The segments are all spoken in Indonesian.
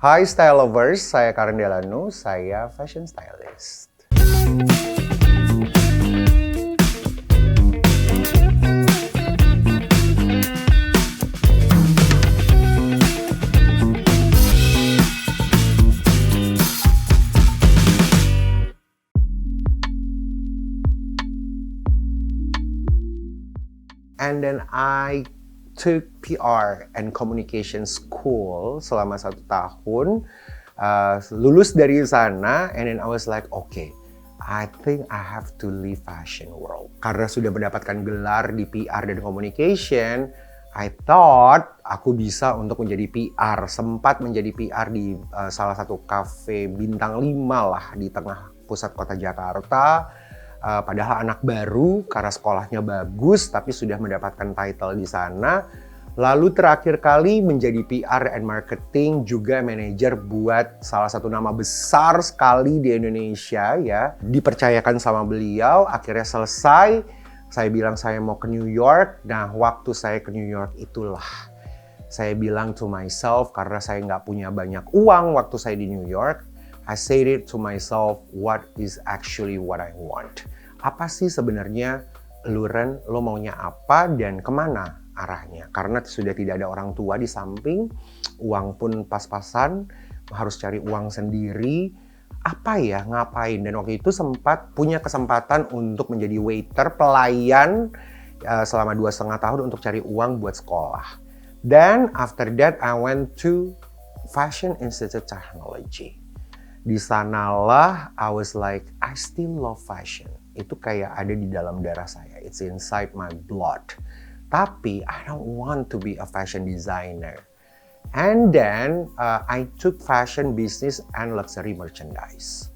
Hai Style Lovers, saya Karen Delano, saya fashion stylist. And then I took PR and Communication School selama 1 tahun, lulus dari sana, and then I was like, okay, I think I have to leave fashion world. Karena sudah mendapatkan gelar di PR dan Communication, I thought aku bisa untuk menjadi PR. Sempat menjadi PR di salah satu cafe bintang 5 lah di tengah pusat kota Jakarta. Padahal anak baru karena sekolahnya bagus tapi sudah mendapatkan title di sana. Lalu terakhir kali menjadi PR and marketing, juga manajer buat salah satu nama besar sekali di Indonesia ya. Dipercayakan sama beliau, akhirnya selesai. Saya bilang saya mau ke New York. Nah, waktu saya ke New York itulah saya bilang to myself, karena saya nggak punya banyak uang waktu saya di New York, I said it to myself, what is actually what I want? Apa sih sebenarnya Ren, lo maunya apa dan kemana arahnya? Karena sudah tidak ada orang tua di samping, uang pun pas-pasan, harus cari uang sendiri. Apa ya, ngapain? Dan waktu itu sempat punya kesempatan untuk menjadi waiter, pelayan selama 2,5 tahun untuk cari uang buat sekolah. Then after that I went to Fashion Institute Technology. Di sanalah I was like, I still love fashion. Itu kayak ada di dalam darah saya. It's inside my blood. Tapi I don't want to be a fashion designer. And then I took fashion business and luxury merchandise.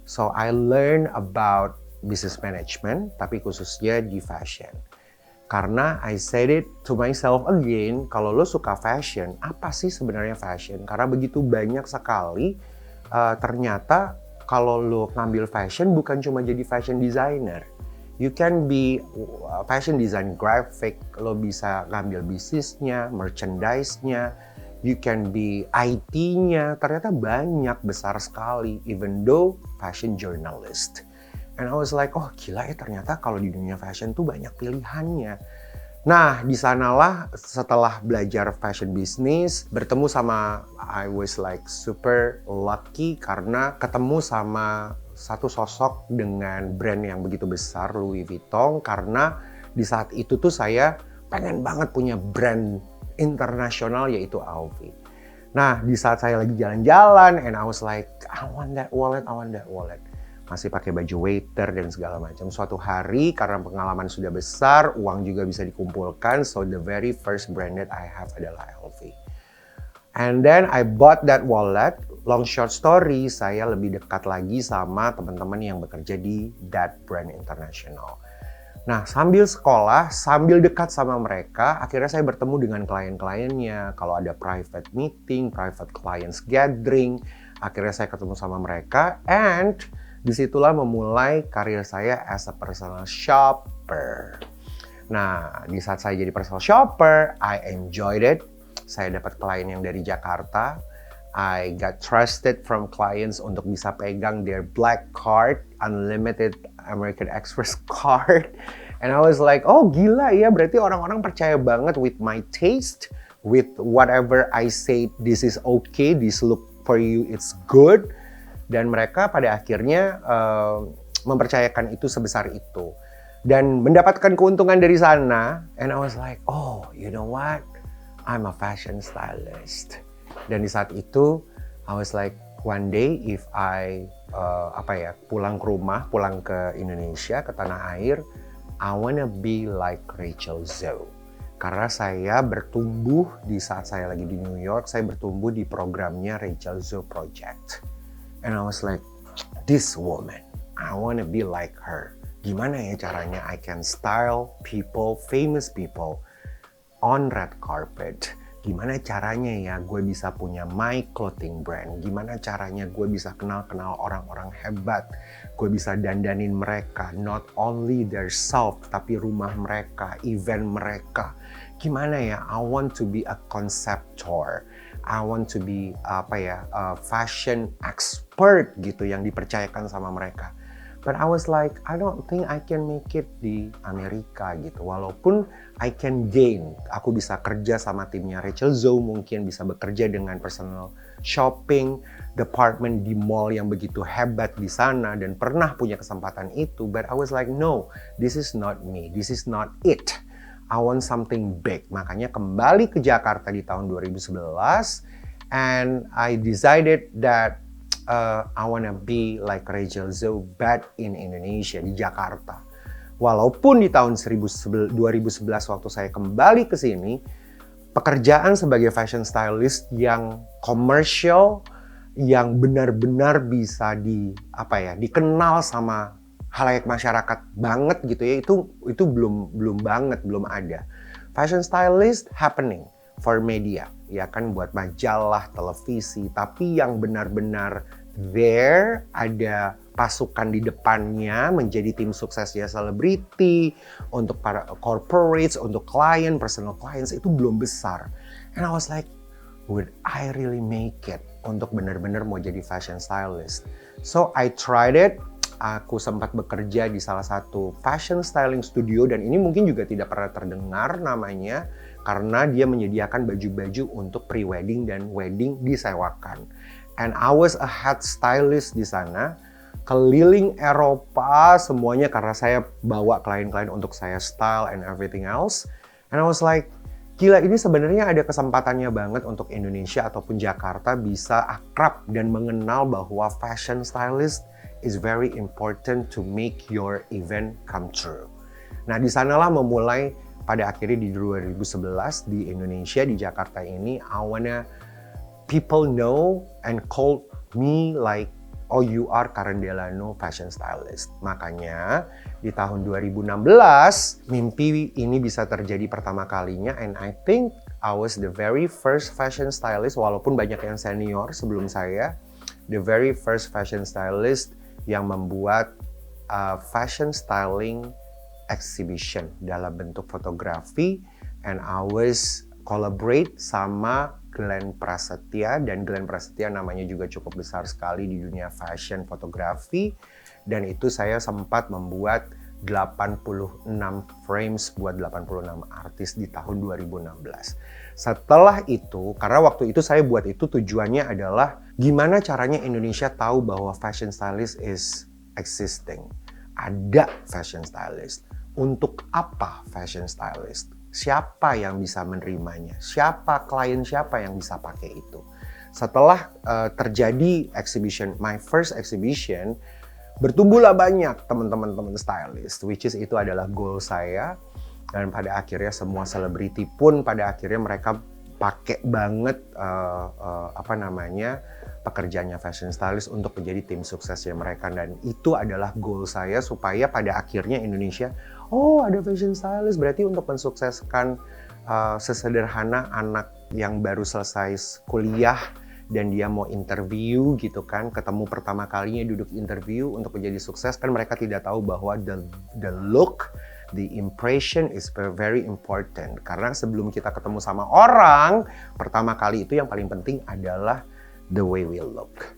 So I learned about business management, tapi khususnya di fashion. Karena I said it to myself again, kalau lo suka fashion, apa sih sebenarnya fashion? Karena begitu banyak sekali, ternyata kalau lo ngambil fashion bukan cuma jadi fashion designer. You can be fashion design graphic, lo bisa ngambil bisnisnya, merchandise-nya, you can be IT-nya, ternyata banyak, besar sekali, even though fashion journalist. And I was like, oh gila ya, ternyata kalau di dunia fashion tuh banyak pilihannya. Nah, di sanalah setelah belajar fashion business, bertemu sama, I was like super lucky karena ketemu sama satu sosok dengan brand yang begitu besar, Louis Vuitton, karena di saat itu tuh saya pengen banget punya brand internasional yaitu LV. Nah, di saat saya lagi jalan-jalan, and I was like, I want that wallet, I want that wallet. Masih pakai baju waiter dan segala macam. Suatu hari karena pengalaman sudah besar, uang juga bisa dikumpulkan, so the very first brand that I have adalah LV. And then I bought that wallet. Long short story, saya lebih dekat lagi sama teman-teman yang bekerja di that brand international. Nah, sambil sekolah, sambil dekat sama mereka, akhirnya saya bertemu dengan klien-kliennya. Kalau ada private meeting, private clients gathering, akhirnya saya ketemu sama mereka, and disitulah memulai karir saya as a personal shopper. Nah, di saat saya jadi personal shopper, I enjoyed it. Saya dapat klien yang dari Jakarta. I got trusted from clients untuk bisa pegang their black card, unlimited American Express card. And I was like, oh gila ya, berarti orang-orang percaya banget with my taste, with whatever I say, this is okay, this look for you, it's good. Dan mereka pada akhirnya mempercayakan itu sebesar itu. Dan mendapatkan keuntungan dari sana. And I was like, oh, you know what? I'm a fashion stylist. Dan di saat itu, I was like, one day if I pulang ke rumah, pulang ke Indonesia, ke tanah air, I wanna be like Rachel Zoe. Karena saya bertumbuh di saat saya lagi di New York, saya bertumbuh di programnya Rachel Zoe Project. And I was like, this woman, I wanna be like her. Gimana ya caranya I can style people, famous people on red carpet? Gimana caranya ya gue bisa punya my clothing brand? Gimana caranya gue bisa kenal-kenal orang-orang hebat? Gue bisa dandanin mereka, not only their self, tapi rumah mereka, event mereka. Gimana ya, I want to be a conceptor. I want to be fashion expert gitu yang dipercayakan sama mereka. But I was like, I don't think I can make it di Amerika gitu. Walaupun I can gain, aku bisa kerja sama timnya Rachel Zoe, mungkin bisa bekerja dengan personal shopping department di mall yang begitu hebat di sana dan pernah punya kesempatan itu. But I was like, no, this is not me, this is not it. I want something big. Makanya kembali ke Jakarta di tahun 2011 and I decided that I wanna be like Rachel Zoe back in Indonesia, di Jakarta. Walaupun di tahun 2011 waktu saya kembali ke sini, pekerjaan sebagai fashion stylist yang commercial, yang benar-benar bisa dikenal sama halayak masyarakat banget gitu ya, itu belum ada. Fashion stylist happening for media, ya kan, buat majalah, televisi, tapi yang benar-benar there, ada pasukan di depannya, menjadi tim suksesnya selebriti, untuk para corporates, untuk klien, personal clients, itu belum besar. And I was like, would I really make it untuk benar-benar mau jadi fashion stylist? So I tried it. Aku sempat bekerja di salah satu fashion styling studio, dan ini mungkin juga tidak pernah terdengar namanya, karena dia menyediakan baju-baju untuk pre-wedding dan wedding disewakan. And I was a head stylist di sana, keliling Eropa semuanya karena saya bawa klien-klien untuk saya style and everything else. And I was like, gila, ini sebenarnya ada kesempatannya banget untuk Indonesia ataupun Jakarta bisa akrab dan mengenal bahwa fashion stylist is very important to make your event come true. Nah, di sanalah memulai pada akhirnya di 2011 di Indonesia, di Jakarta ini, I wanna people know and call me like, oh, you are Karen Delano fashion stylist. Makanya di tahun 2016 mimpi ini bisa terjadi pertama kalinya, and I think I was the very first fashion stylist, walaupun banyak yang senior sebelum saya, the very first fashion stylist yang membuat fashion styling exhibition dalam bentuk fotografi, and I was collaborate sama Glenn Prasetya, dan Glenn Prasetya namanya juga cukup besar sekali di dunia fashion fotografi, dan itu saya sempat membuat 86 frames buat 86 artis di tahun 2016. Setelah itu, karena waktu itu saya buat itu tujuannya adalah gimana caranya Indonesia tahu bahwa fashion stylist is existing. Ada fashion stylist. Untuk apa fashion stylist? Siapa yang bisa menerimanya? Siapa klien siapa yang bisa pakai itu? Setelah terjadi exhibition, my first exhibition, bertumbuhlah banyak teman-teman stylist, which is itu adalah goal saya. Dan pada akhirnya semua selebriti pun pada akhirnya mereka pakai banget pekerjaannya fashion stylist untuk menjadi tim suksesnya mereka, dan itu adalah goal saya supaya pada akhirnya Indonesia, oh, ada fashion stylist, berarti untuk mensukseskan sesederhana anak yang baru selesai kuliah dan dia mau interview gitu kan, ketemu pertama kalinya duduk interview untuk menjadi sukses, kan mereka tidak tahu bahwa the look, the impression is very important. Karena sebelum kita ketemu sama orang, pertama kali itu yang paling penting adalah the way we look.